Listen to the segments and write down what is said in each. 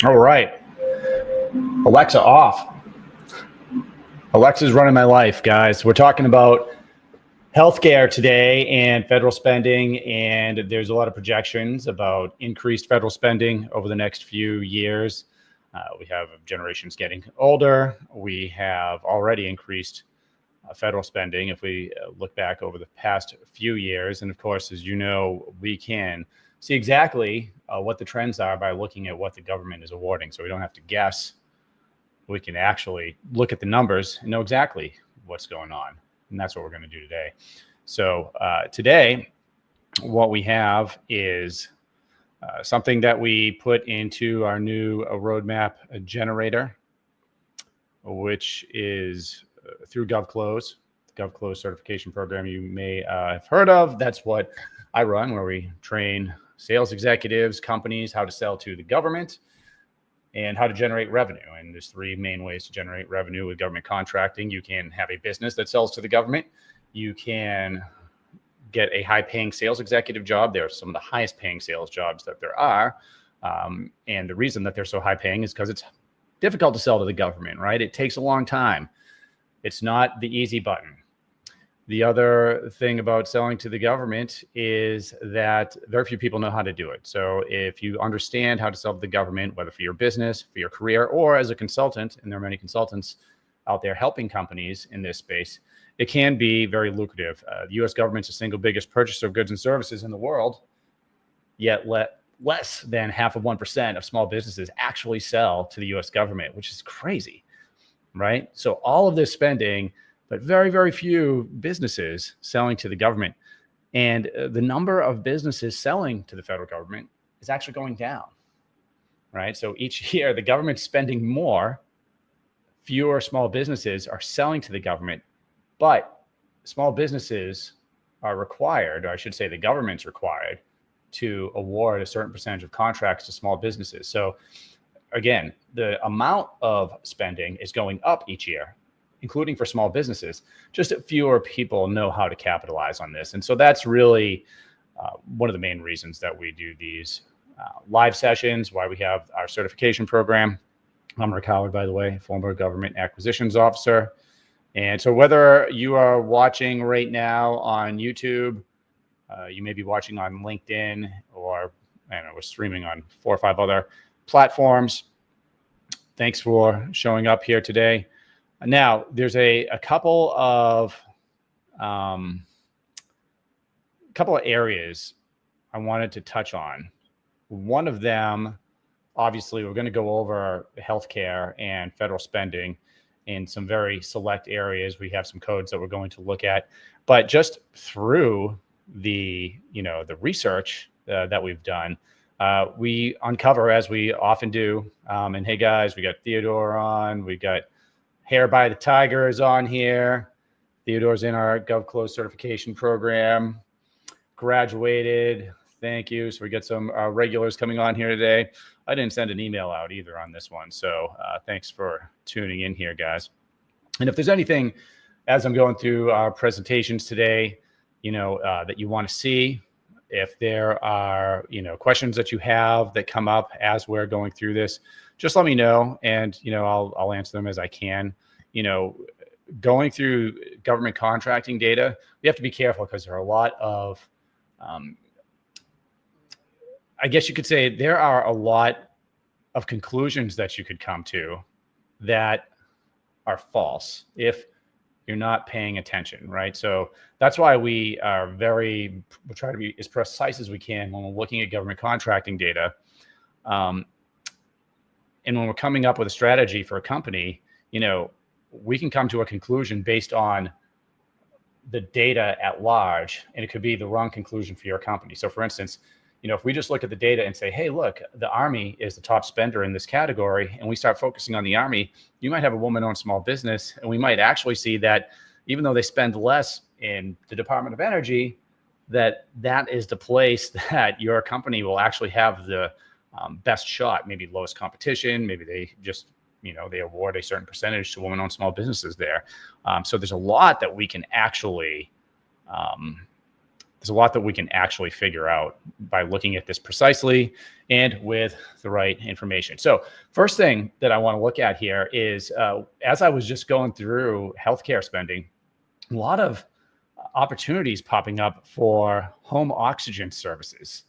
All right. Alexa off. Alexa's running my life, guys. We're talking about healthcare today and federal spending, and there's a lot of projections about increased federal spending over the next few years. We have generations getting older. We have already increased federal spending if we look back over the past few years. And of course, as you know, we can see exactly what the trends are by looking at what the government is awarding. So we don't have to guess. We can actually look at the numbers and know exactly what's going on. And that's what we're going to do today. So today, what we have is something that we put into our new roadmap generator, which is through GovClose, the GovClose certification program you may have heard of. That's what I run, where we train sales executives, companies, how to sell to the government and how to generate revenue. And there's three main ways to generate revenue with government contracting. You can have a business that sells to the government. You can get a high-paying sales executive job. They're some of the highest paying sales jobs that there are. And the reason that they're so high paying is because it's difficult to sell to the government, right? It takes a long time. It's not the easy button. The other thing about selling to the government is that very few people know how to do it. So if you understand how to sell to the government, whether for your business, for your career, or as a consultant, and there are many consultants out there helping companies in this space, it can be very lucrative. The U.S. government's the single biggest purchaser of goods and services in the world, yet less than 0.5% of small businesses actually sell to the U.S. government, which is crazy, right? So all of this spending, but very, very few businesses selling to the government. And the number of businesses selling to the federal government is actually going down, right? So each year, the government's spending more, fewer small businesses are selling to the government, but small businesses are required, or I should say the government's required, to award a certain percentage of contracts to small businesses. So again, the amount of spending is going up each year, including for small businesses. Just fewer people know how to capitalize on this. And so that's really one of the main reasons that we do these live sessions, why we have our certification program. I'm Rick Howard, by the way, former government acquisitions officer. And so whether you are watching right now on YouTube, you may be watching on LinkedIn, or I don't know, we're streaming on 4 or 5 other platforms. Thanks for showing up here today. Now, there's a couple of areas I wanted to touch on. One of them, obviously, we're going to go over healthcare and federal spending in some very select areas. We have some codes that we're going to look at, but just through the research that we've done, we uncover, as we often do. And hey, guys, we got Theodore on. We got Hair by the Tiger is on here. Theodore's in our GovClose certification program. Graduated. Thank you. So we got some regulars coming on here today. I didn't send an email out either on this one. So thanks for tuning in here, guys. And if there's anything, as I'm going through our presentations today, that you want to see, if there are, questions that you have that come up as we're going through this, just let me know, and, I'll answer them as I can. Going through government contracting data, we have to be careful because there are a lot of, I guess you could say there are a lot of conclusions that you could come to that are false if you're not paying attention, right? So that's why we try to be as precise as we can when we're looking at government contracting data. And when we're coming up with a strategy for a company, we can come to a conclusion based on the data at large, and it could be the wrong conclusion for your company. So for instance, if we just look at the data and say, hey, look, the Army is the top spender in this category, and we start focusing on the Army, you might have a woman-owned small business, and we might actually see that even though they spend less in the Department of Energy, that is the place that your company will actually have the best shot, maybe lowest competition. Maybe they just, they award a certain percentage to women-owned small businesses there. So there's a lot that we can actually there's a lot that we can actually figure out by looking at this precisely and with the right information. So first thing that I want to look at here is, as I was just going through healthcare spending, a lot of opportunities popping up for home oxygen services,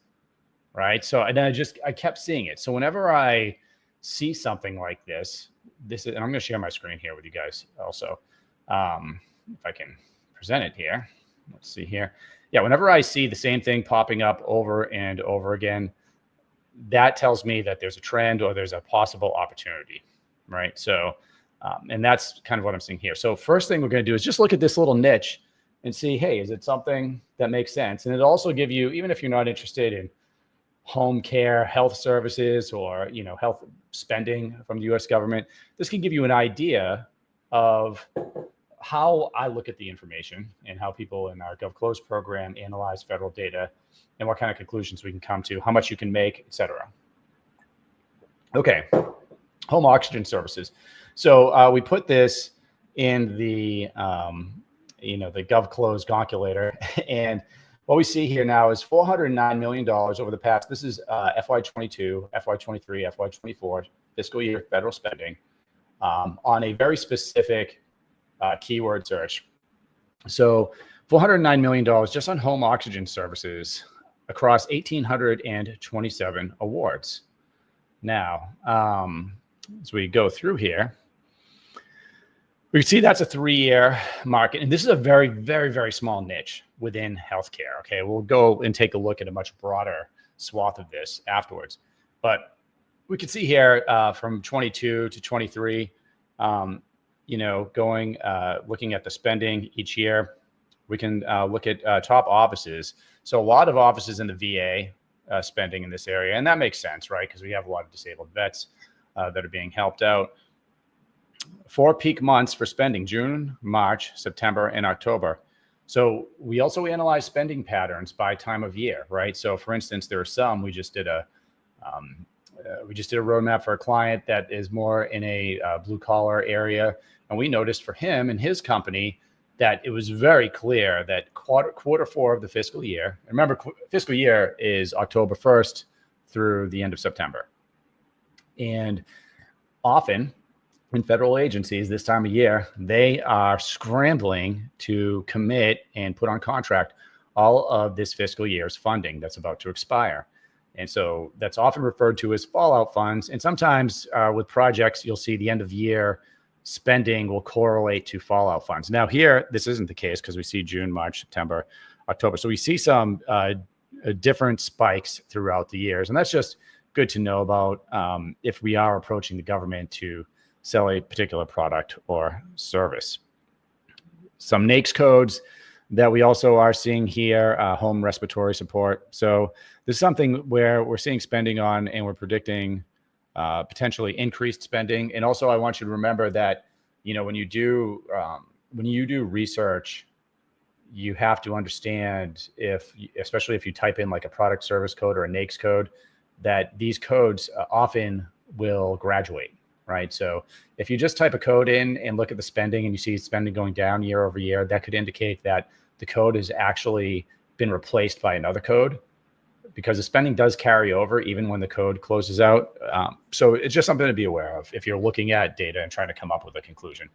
right? So and I kept seeing it. So whenever I see something like this is, and I'm going to share my screen here with you guys also, if I can present it here. Let's see here. Yeah, whenever I see the same thing popping up over and over again, that tells me that there's a trend or there's a possible opportunity, right? So, and that's kind of what I'm seeing here. So first thing we're going to do is just look at this little niche and see, hey, is it something that makes sense? And it'll also give you, even if you're not interested in home care, health services, or health spending from the U.S. government, this can give you an idea of how I look at the information and how people in our GovClose program analyze federal data and what kind of conclusions we can come to, how much you can make, et cetera. Okay, home oxygen services. So we put this in the, the GovClose calculator, and what we see here now is $409 million over the past, this is FY22, FY23, FY24 fiscal year federal spending on a very specific keyword search. So $409 million just on home oxygen services across 1,827 awards. Now, as we go through here, we see that's a 3-year market. And this is a very, very, very small niche within healthcare. Okay, we'll go and take a look at a much broader swath of this afterwards. But we can see here from 22 to 23, looking at the spending each year, we can look at top offices. So a lot of offices in the VA spending in this area, and that makes sense, right? Because we have a lot of disabled vets that are being helped out. 4 peak months for spending: June, March, September, and October. So we also analyze spending patterns by time of year, right? So for instance, there are some, we just did a roadmap for a client that is more in a blue collar area. And we noticed for him and his company that it was very clear that quarter 4 of the fiscal year, remember, fiscal year is October 1st through the end of September. And often in federal agencies this time of year, they are scrambling to commit and put on contract all of this fiscal year's funding that's about to expire. And so that's often referred to as fallout funds. And sometimes with projects, you'll see the end of year spending will correlate to fallout funds. Now here, this isn't the case because we see June, March, September, October. So we see some different spikes throughout the years. And that's just good to know about if we are approaching the government to sell a particular product or service. Some NAICS codes that we also are seeing here, home respiratory support. So this is something where we're seeing spending on, and we're predicting potentially increased spending. And also, I want you to remember that, when you do research, you have to understand especially if you type in like a product service code or a NAICS code, that these codes often will graduate. Right. So if you just type a code in and look at the spending and you see spending going down year over year, that could indicate that the code has actually been replaced by another code, because the spending does carry over even when the code closes out. So it's just something to be aware of if you're looking at data and trying to come up with a conclusion.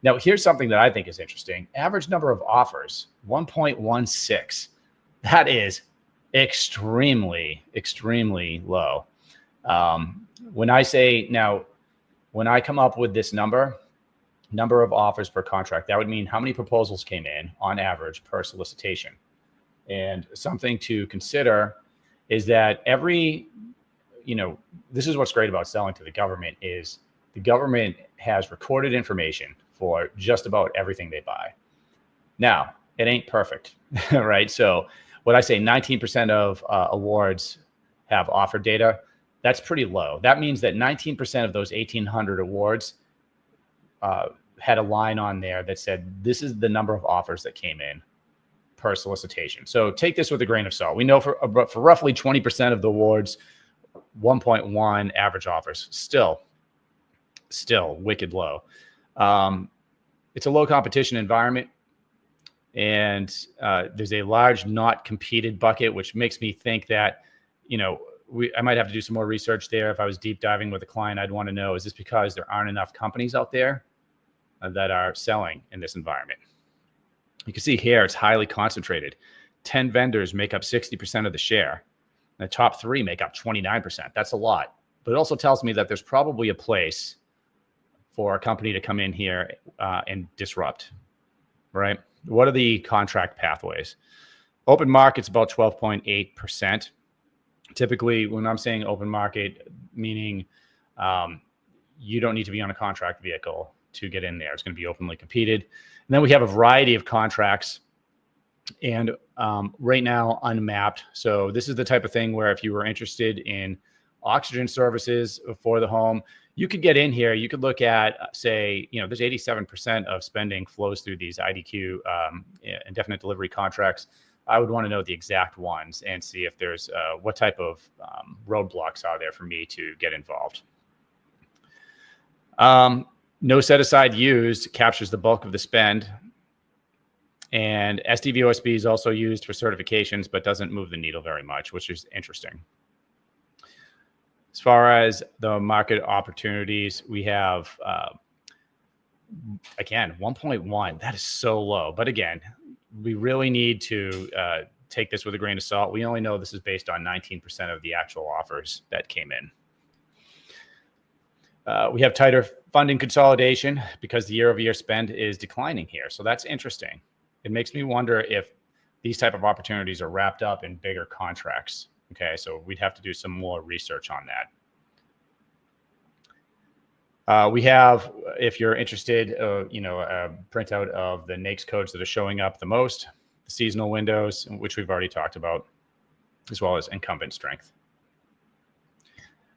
Now, here's something that I think is interesting. Average number of offers, 1.16. That is extremely, extremely low. When I come up with this number of offers per contract, that would mean how many proposals came in on average per solicitation. And something to consider is that this is what's great about selling to the government, is the government has recorded information for just about everything they buy. Now, it ain't perfect, right? So when I say 19% of awards have offer data, that's pretty low. That means that 19% of those 1,800 awards had a line on there that said, this is the number of offers that came in per solicitation. So take this with a grain of salt. We know for roughly 20% of the awards, 1.1 average offers, still wicked low. It's a low competition environment. And there's a large not competed bucket, which makes me think that, I might have to do some more research there. If I was deep diving with a client, I'd want to know, is this because there aren't enough companies out there that are selling in this environment? You can see here, it's highly concentrated. 10 vendors make up 60% of the share. And the top 3 make up 29%. That's a lot. But it also tells me that there's probably a place for a company to come in here and disrupt, right? What are the contract pathways? Open market's about 12.8%. Typically, when I'm saying open market, meaning you don't need to be on a contract vehicle to get in there. It's going to be openly competed. And then we have a variety of contracts, and right now unmapped. So this is the type of thing where if you were interested in oxygen services for the home, you could get in here. You could look at, say, there's 87% of spending flows through these IDQ indefinite delivery contracts. I would want to know the exact ones and see if there's what type of roadblocks are there for me to get involved. No set aside used captures the bulk of the spend. And SDVOSB is also used for certifications, but doesn't move the needle very much, which is interesting. As far as the market opportunities, we have, again, 1.1. That is so low. But again, we really need to take this with a grain of salt. We only know this is based on 19% of the actual offers that came in. We have tighter funding consolidation because the year-over-year spend is declining here. So that's interesting. It makes me wonder if these type of opportunities are wrapped up in bigger contracts. Okay, so we'd have to do some more research on that. We have, if you're interested, a printout of the NAICS codes that are showing up the most, the seasonal windows, which we've already talked about, as well as incumbent strength.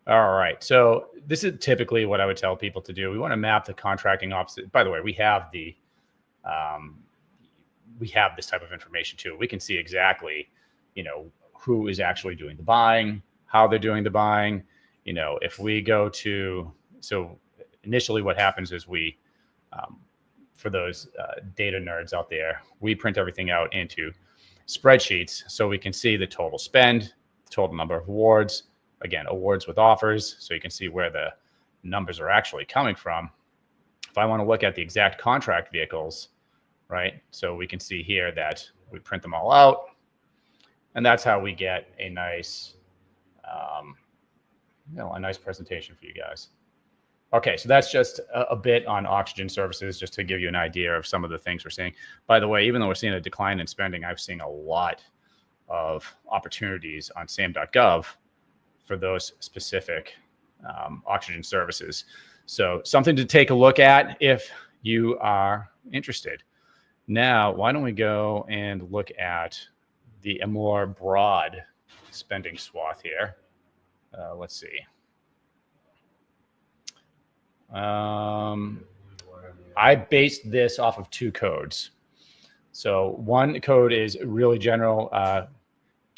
All right, so this is typically what I would tell people to do. We want to map the contracting office. By the way, we have this type of information too. We can see exactly, who is actually doing the buying, how they're doing the buying. If we go to, so initially what happens is we, for those data nerds out there, we print everything out into spreadsheets so we can see the total spend, the total number of awards, again, awards with offers, so you can see where the numbers are actually coming from. If I want to look at the exact contract vehicles, right? So we can see here that we print them all out, and that's how we get a nice, a nice presentation for you guys. Okay, so that's just a bit on oxygen services, just to give you an idea of some of the things we're seeing. By the way, even though we're seeing a decline in spending, I've seen a lot of opportunities on SAM.gov for those specific oxygen services. So something to take a look at if you are interested. Now, why don't we go and look at a more broad spending swath here. Let's see. I based this off of 2 codes. So one code is really general,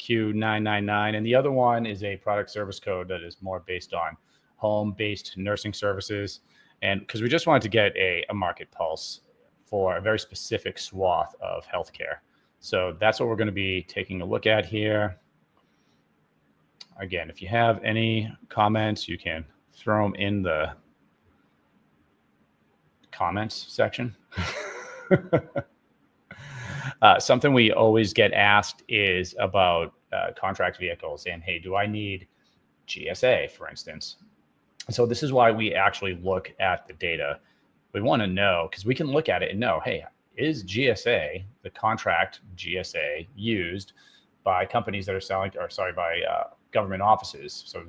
Q999, and the other one is a product service code that is more based on home-based nursing services. And because we just wanted to get a market pulse for a very specific swath of healthcare. So that's what we're going to be taking a look at here. Again, if you have any comments, you can throw them in the comments section. Something we always get asked is about contract vehicles and, hey, do I need GSA, for instance? So this is why we actually look at the data. We want to know, because we can look at it and know, hey, is GSA, the contract GSA, used by companies that are selling, or sorry, by government offices? So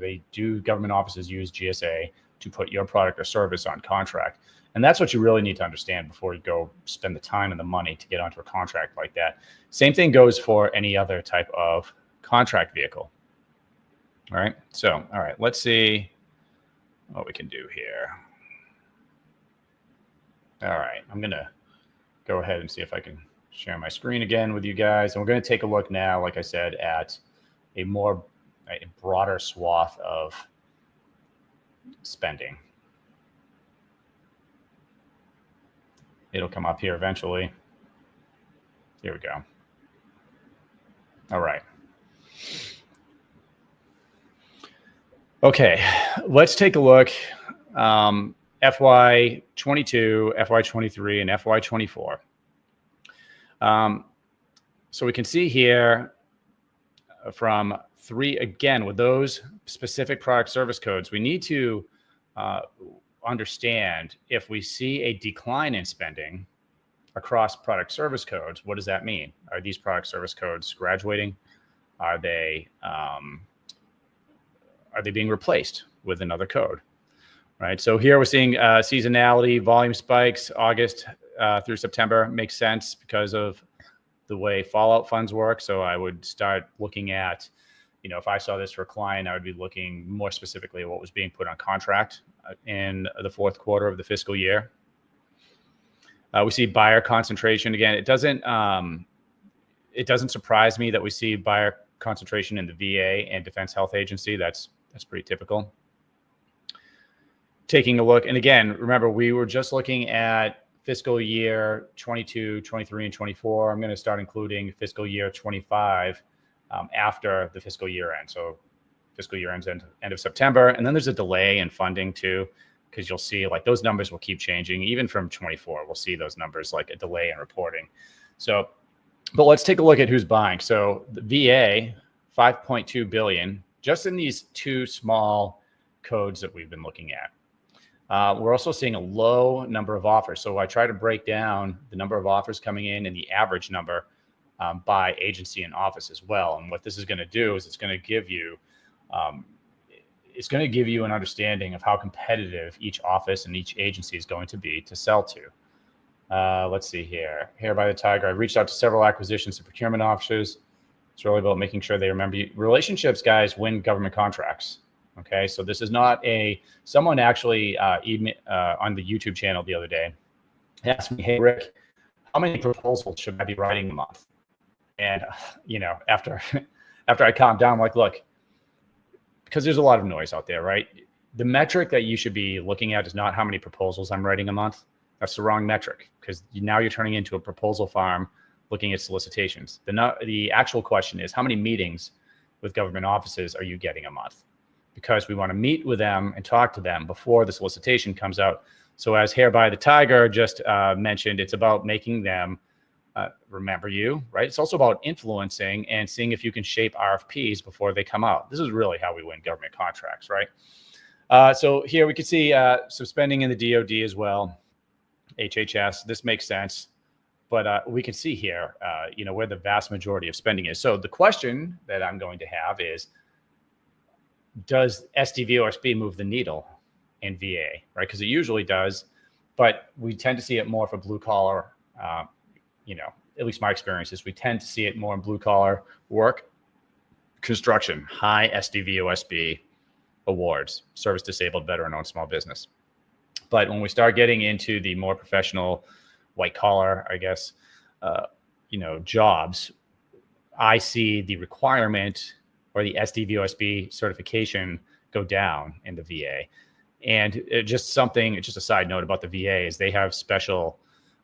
government offices use GSA to put your product or service on contract? And that's what you really need to understand before you go spend the time and the money to get onto a contract like that. Same thing goes for any other type of contract vehicle. All right. So, all right, let's see what we can do here. All right. I'm going to go ahead and see if I can share my screen again with you guys. And we're going to take a look now, like I said, at a broader swath of spending. It'll come up here eventually. Here we go. All right. Okay, let's take a look. FY22, FY23, and FY24. So we can see here from three, again, with those specific product service codes, we need to understand if we see a decline in spending across product service codes, what does that mean? Are these product service codes graduating? Are they being replaced with another code? Right. So here we're seeing seasonality, volume spikes, August through September makes sense because of the way fallout funds work. So I would start looking at, if I saw this for a client, I would be looking more specifically at what was being put on contract in the fourth quarter of the fiscal year. We see buyer concentration again. It doesn't surprise me that we see buyer concentration in the VA and Defense Health Agency. That's pretty typical. Taking a look, and again, remember, we were just looking at fiscal year 22, 23, and 24. I'm going to start including fiscal year 25 after the fiscal year end. So fiscal year ends end of September. And then there's a delay in funding too, because you'll see like those numbers will keep changing. Even from 24, we'll see those numbers like a delay in reporting. So, but let's take a look at who's buying. So the VA, 5.2 billion, just in these two small codes that we've been looking at. We're also seeing a low number of offers. So I try to break down the number of offers coming in and the average number by agency and office as well. And what this is going to do is it's going to give you an understanding of how competitive each office and each agency is going to be to sell to. Let's see here. Here by the Tiger, I reached out to several acquisitions and procurement officers. It's really about making sure they remember you. Relationships, guys, win government contracts. Okay, so this is not someone actually on the YouTube channel the other day asked me, hey, Rick, how many proposals should I be writing a month? And, after I calmed down, I'm like, look, because there's a lot of noise out there, right? The metric that you should be looking at is not how many proposals I'm writing a month. That's the wrong metric, because now you're turning into a proposal farm looking at solicitations. The actual question is, how many meetings with government offices are you getting a month? Because we want to meet with them and talk to them before the solicitation comes out. So as Hair by the Tiger just mentioned, it's about making them remember you, right? It's also about influencing and seeing if you can shape RFPs before they come out. This is really how we win government contracts, right? So here we can see some spending in the DoD as well. HHS, this makes sense. But we can see here, where the vast majority of spending is. So the question that I'm going to have is, does SDVOSB move the needle in VA, right? Because it usually does, but we tend to see it more for blue collar, at least my experience is we tend to see it more in blue collar work, construction, high SDVOSB awards, service disabled, veteran owned small business. But when we start getting into the more professional white collar, I guess, jobs, I see the requirement or the SDVOSB certification go down in the VA. And just a side note about the VA is they have special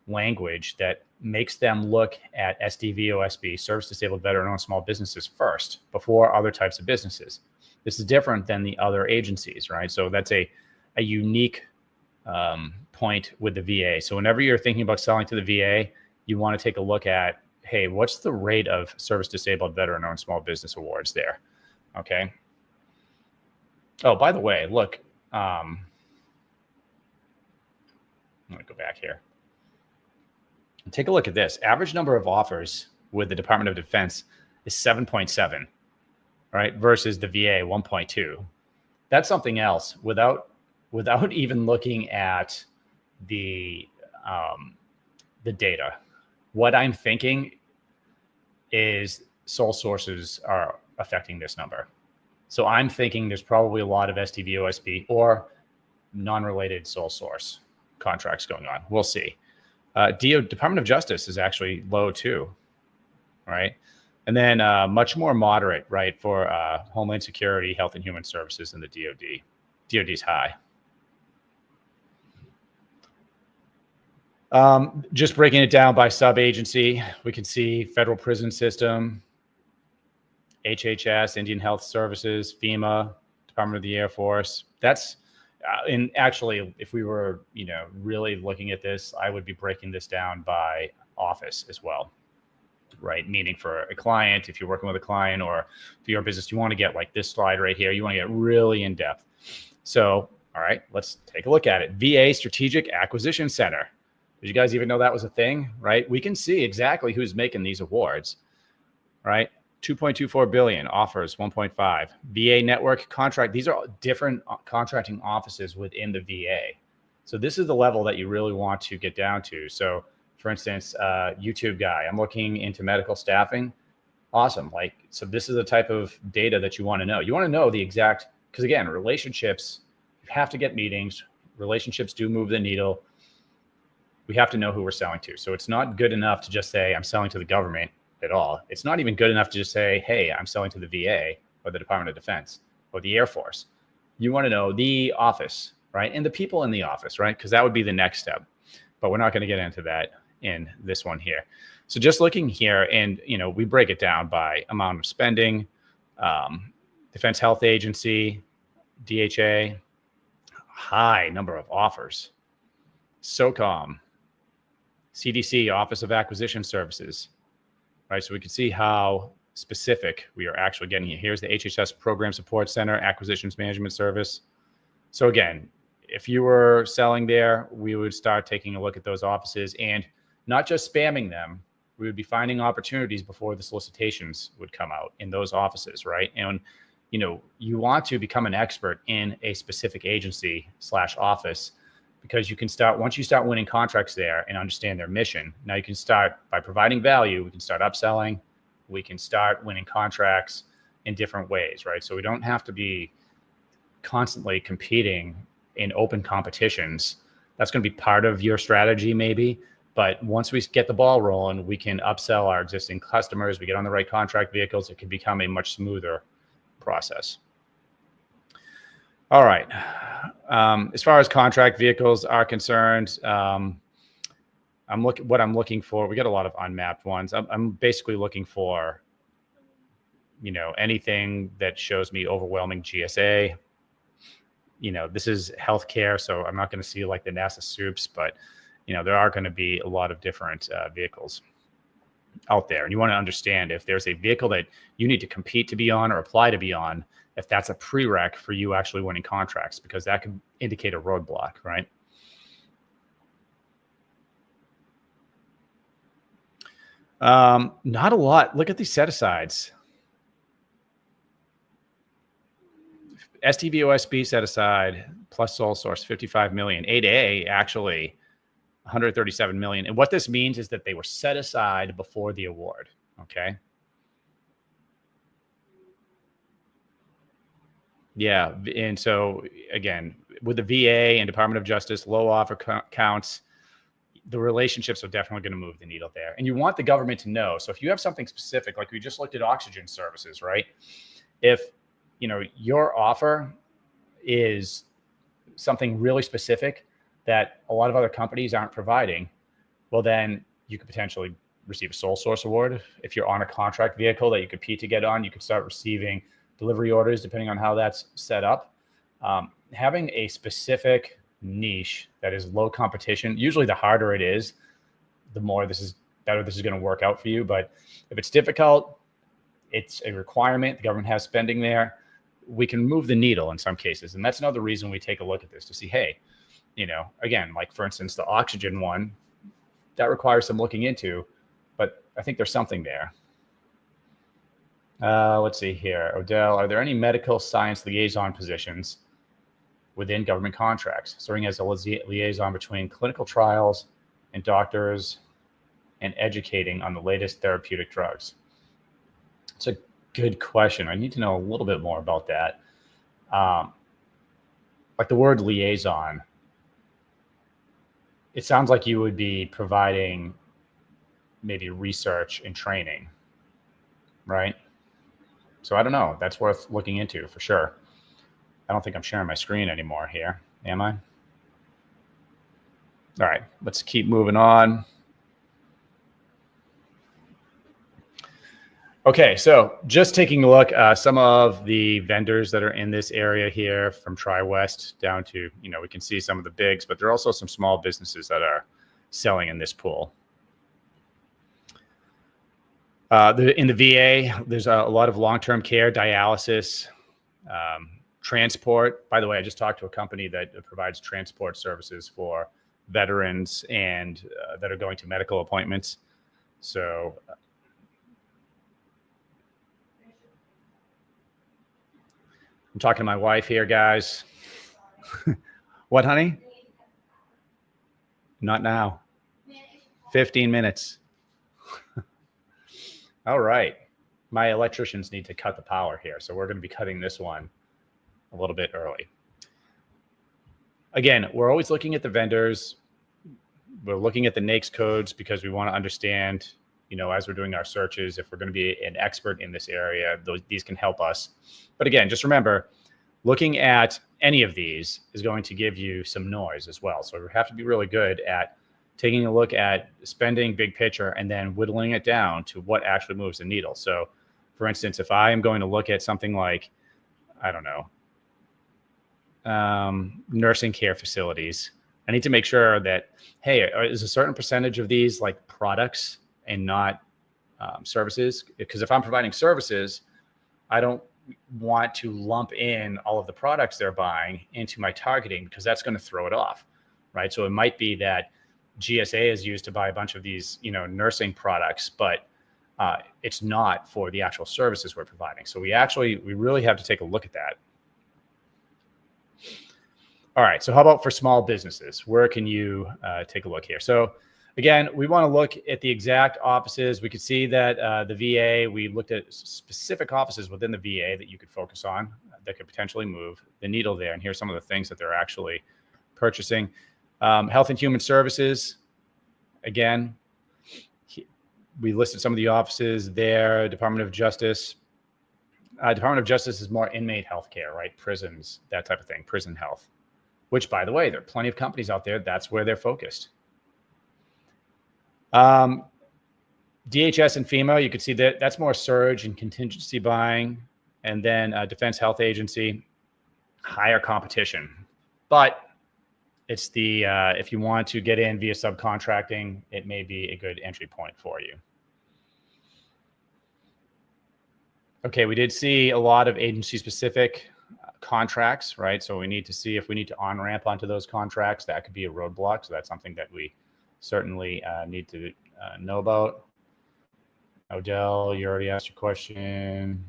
language that makes them look at SDVOSB, service disabled veteran owned small businesses first before other types of businesses. This is different than the other agencies, right? So that's a unique point with the VA. So whenever you're thinking about selling to the VA, you want to take a look at, hey, what's the rate of service disabled veteran owned small business awards there? Okay. Oh, by the way, look, I'm going to go back here. Take a look at this. Average number of offers with the Department of Defense is 7.7, right? Versus the VA 1.2. That's something else without even looking at the data. What I'm thinking is sole sources are affecting this number. So I'm thinking there's probably a lot of SDVOSB or non-related sole source contracts going on. We'll see. Department of Justice is actually low too, right? And then much more moderate, right, for Homeland Security, Health and Human Services, and the DoD. DoD's high. Just breaking it down by sub-agency, we can see federal prison system, HHS, Indian Health Services, FEMA, Department of the Air Force. That's, and actually, if we were, really looking at this, I would be breaking this down by office as well, right? Meaning for a client, if you're working with a client, or for your business, you want to get like this slide right here. You want to get really in depth. So, all right, let's take a look at it. VA Strategic Acquisition Center. Did you guys even know that was a thing, right? We can see exactly who's making these awards, right? 2.24 billion, offers 1.5. VA network contract. These are different contracting offices within the VA. So this is the level that you really want to get down to. So for instance, YouTube guy, I'm looking into medical staffing. Awesome. So this is the type of data that you want to know. You want to know the exact, because again, relationships, you have to get meetings. Relationships do move the needle. We have to know who we're selling to. So it's not good enough to just say, I'm selling to the government at all. It's not even good enough to just say, hey, I'm selling to the VA or the Department of Defense or the Air Force. You want to know the office, right? And the people in the office, right? Because that would be the next step. But we're not going to get into that in this one here. So just looking here, and we break it down by amount of spending, Defense Health Agency, DHA, high number of offers, SOCOM, CDC, Office of Acquisition Services, right? So we can see how specific we are actually getting here. Here's the HHS Program Support Center, Acquisitions Management Service. So again, if you were selling there, we would start taking a look at those offices and not just spamming them. We would be finding opportunities before the solicitations would come out in those offices, right? And you want to become an expert in a specific agency / office, because you can start, once you start winning contracts there and understand their mission, now you can start by providing value. We can start upselling. We can start winning contracts in different ways, right? So we don't have to be constantly competing in open competitions. That's going to be part of your strategy maybe. But once we get the ball rolling, we can upsell our existing customers. We get on the right contract vehicles. It can become a much smoother process. All right. As far as contract vehicles are concerned, what I'm looking for, we got a lot of unmapped ones. I'm basically looking for, anything that shows me overwhelming GSA. This is healthcare, so I'm not going to see like the NASA SUPs, but there are going to be a lot of different vehicles out there. And you want to understand if there's a vehicle that you need to compete to be on or apply to be on, if that's a prereq for you actually winning contracts, because that could indicate a roadblock, right? Not a lot. Look at these set-asides. STVOSB set aside plus sole source 55 million. 8A actually 137 million. And what this means is that they were set aside before the award. Okay. Yeah. And so again, with the VA and Department of Justice, low offer counts, the relationships are definitely going to move the needle there. And you want the government to know. So if you have something specific, like we just looked at oxygen services, right? If your offer is something really specific that a lot of other companies aren't providing, well, then you could potentially receive a sole source award. If you're on a contract vehicle that you compete to get on, you could start receiving delivery orders depending on how that's set up. Having a specific niche that is low competition, usually the harder it is, the more this is going to work out for you. But if it's difficult, it's a requirement, the government has spending there, we can move the needle in some cases. And that's another reason we take a look at this to see, hey, again, like for instance, the oxygen one, that requires some looking into, but I think there's something there. Let's see here. Odell, are there any medical science liaison positions within government contracts, serving as a liaison between clinical trials and doctors and educating on the latest therapeutic drugs? It's a good question. I need to know a little bit more about that. Like the word liaison, it sounds like you would be providing maybe research and training, right? So I don't know. That's worth looking into for sure. I don't think I'm sharing my screen anymore here, am I? All right, let's keep moving on. Okay, so just taking a look, some of the vendors that are in this area here, from Tri-West down to, we can see some of the bigs, but there are also some small businesses that are selling in this pool. In the VA, there's a lot of long-term care, dialysis, transport. By the way, I just talked to a company that provides transport services for veterans and that are going to medical appointments. So I'm talking to my wife here, guys. What, honey? Not now. 15 minutes. All right. My electricians need to cut the power here, so we're going to be cutting this one a little bit early. Again, we're always looking at the vendors. We're looking at the NAICS codes because we want to understand, as we're doing our searches, if we're going to be an expert in this area, these can help us. But again, just remember, looking at any of these is going to give you some noise as well. So we have to be really good at taking a look at spending big picture and then whittling it down to what actually moves the needle. So for instance, if I am going to look at something like, I don't know, nursing care facilities, I need to make sure that, hey, is a certain percentage of these like products and not services? Because if I'm providing services, I don't want to lump in all of the products they're buying into my targeting, because that's going to throw it off, right? So it might be that GSA is used to buy a bunch of these, nursing products, but it's not for the actual services we're providing. So we really have to take a look at that. All right, so how about for small businesses? Where can you take a look here? So again, we want to look at the exact offices. We could see that the VA, we looked at specific offices within the VA that you could focus on that could potentially move the needle there. And here's some of the things that they're actually purchasing. Health and Human Services, again, we listed some of the offices there. Department of Justice. Department of Justice is more inmate healthcare, right? Prisons, that type of thing, prison health. Which, by the way, there are plenty of companies out there. That's where they're focused. DHS and FEMA, you can see that that's more surge and contingency buying. And then Defense Health Agency, higher competition. But it's the, if you want to get in via subcontracting, it may be a good entry point for you. Okay, we did see a lot of agency-specific contracts, right? So we need to see if we need to on-ramp onto those contracts. That could be a roadblock. So that's something that we certainly need to know about. Odell, you already asked your question.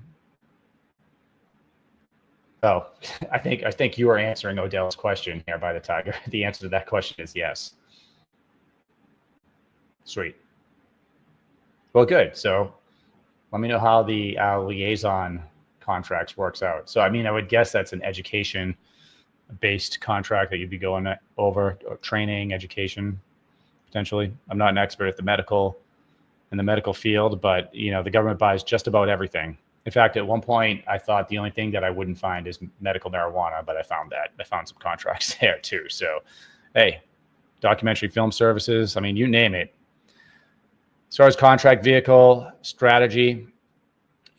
Oh, I think you are answering Odell's question here by the tiger. The answer to that question is yes. Sweet. Well, good. So let me know how the liaison contracts works out. So, I mean, I would guess that's an education-based contract that you'd be going over, or training, education, potentially. I'm not an expert at the medical field, but the government buys just about everything. In fact, at one point, I thought the only thing that I wouldn't find is medical marijuana, but I found some contracts there too. So, hey, documentary film services, I mean, you name it. As far as contract vehicle strategy,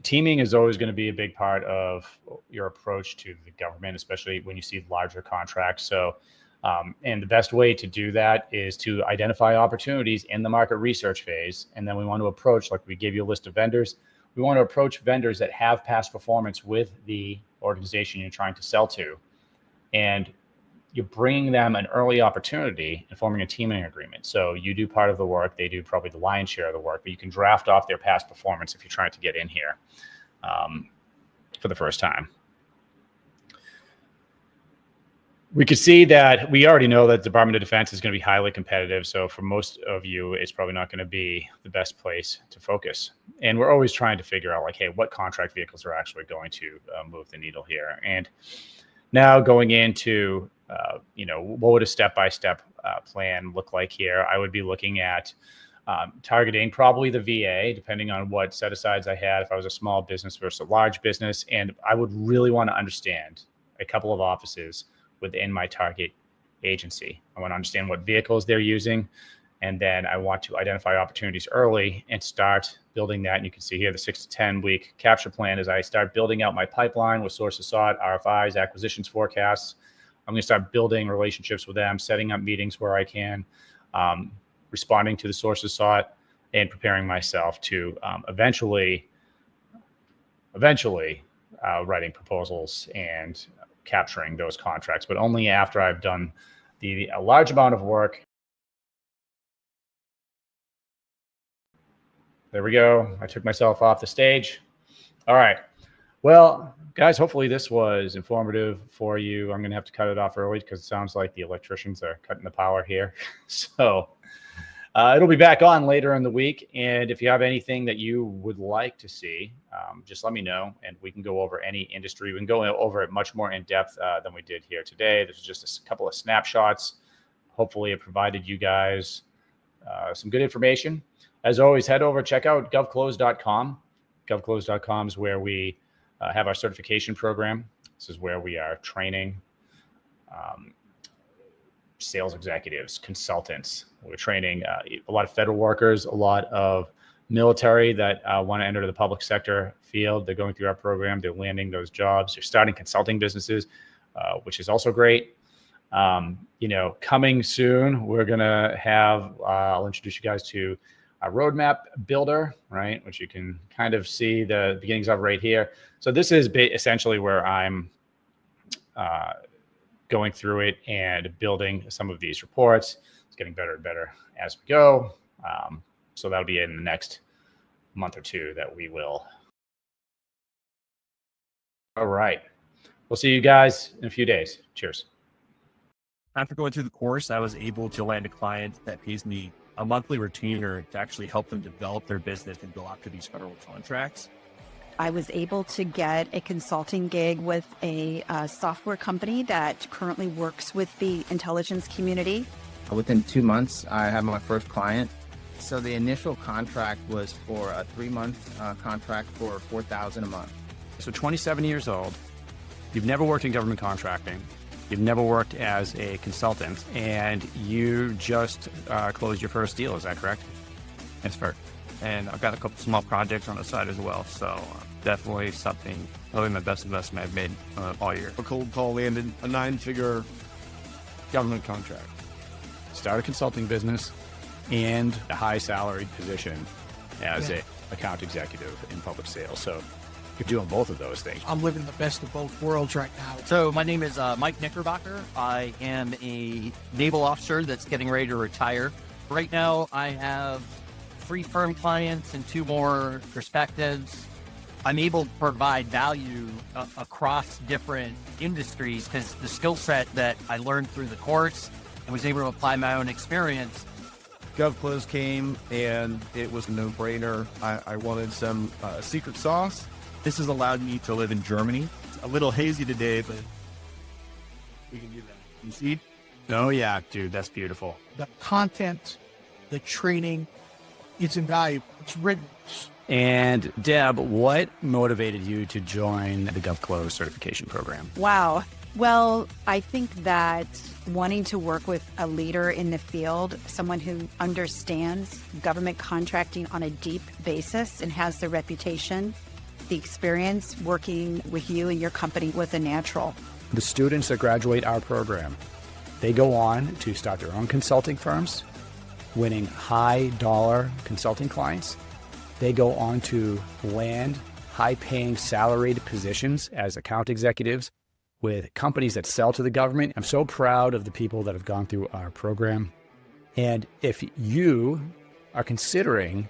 teaming is always going to be a big part of your approach to the government, especially when you see larger contracts. So, and the best way to do that is to identify opportunities in the market research phase. And then we want to approach, like we gave you a list of vendors, we want to approach vendors that have past performance with the organization you're trying to sell to. And you're bringing them an early opportunity and forming a teaming agreement. So you do part of the work, they do probably the lion's share of the work, but you can draft off their past performance if you're trying to get in here for the first time. We could see that we already know that the Department of Defense is going to be highly competitive. So for most of you, it's probably not going to be the best place to focus. And we're always trying to figure out, like, hey, what contract vehicles are actually going to move the needle here? And now going into, what would a step-by-step plan look like here? I would be looking at targeting probably the VA, depending on what set-asides I had, if I was a small business versus a large business. And I would really want to understand a couple of offices within my target agency. I want to understand what vehicles they're using. And then I want to identify opportunities early and start building that. And you can see here the 6 to 10 week capture plan as I start building out my pipeline with sources sought, RFIs, acquisitions forecasts. I'm going to start building relationships with them, setting up meetings where I can, responding to the sources sought, and preparing myself to eventually writing proposals and capturing those contracts, but only after I've done a large amount of work. There we go. I took myself off the stage. All right. Well, guys, hopefully this was informative for you. I'm going to have to cut it off early because it sounds like the electricians are cutting the power here. So it'll be back on later in the week. And if you have anything that you would like to see, just let me know and we can go over any industry. We can go over it much more in depth than we did here today. There's just a couple of snapshots. Hopefully it provided you guys some good information. As always, head over, check out govclose.com. Govclose.com is where we have our certification program. This is where we are training sales executives, consultants. We're training a lot of federal workers, a lot of military that want to enter the public sector field. They're going through our program. They're landing those jobs. They're starting consulting businesses, which is also great. Coming soon, we're going to have, I'll introduce you guys to a roadmap builder, right? Which you can kind of see the beginnings of right here. So this is essentially where I'm going through it and building some of these reports. It's getting better and better as we go. So that'll be in the next month or two that we will. All right. We'll see you guys in a few days. Cheers. After going through the course, I was able to land a client that pays me a monthly retainer to actually help them develop their business and go after these federal contracts. I was able to get a consulting gig with a software company that currently works with the intelligence community. Within 2 months, I have my first client. So the initial contract was for a 3-month contract for $4,000 a month. So 27 years old, you've never worked in government contracting, you've never worked as a consultant, and you just closed your first deal, is that correct? That's fair. And I've got a couple small projects on the side as well, so definitely something, probably my best investment I've made all year. A cold call landed a 9-figure government contract. Start a consulting business and a high salaried position as a account executive in public sales. So you're doing both of those things. I'm living the best of both worlds right now. So my name is Mike Knickerbocker. I am a naval officer that's getting ready to retire. Right now, I have 3 firm clients and 2 more perspectives. I'm able to provide value across different industries because the skill set that I learned through the course and was able to apply my own experience. GovClose came and it was a no-brainer. I wanted some secret sauce. This has allowed me to live in Germany. It's a little hazy today, but We can do that. you see? Oh yeah, dude, that's beautiful. The content, the training, it's invaluable. It's written. And Deb, what motivated you to join the GovClose certification program? Wow. Well, I think that wanting to work with a leader in the field, someone who understands government contracting on a deep basis and has the reputation, the experience working with you and your company was a natural. The students that graduate our program, they go on to start their own consulting firms, winning high dollar consulting clients. They go on to land high-paying salaried positions as account executives with companies that sell to the government. I'm so proud of the people that have gone through our program. And if you are considering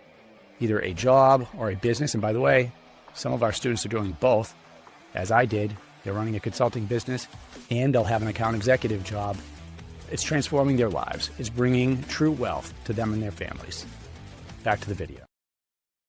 either a job or a business, and by the way, some of our students are doing both, as I did. They're running a consulting business and they'll have an account executive job. It's transforming their lives. It's bringing true wealth to them and their families. Back to the video.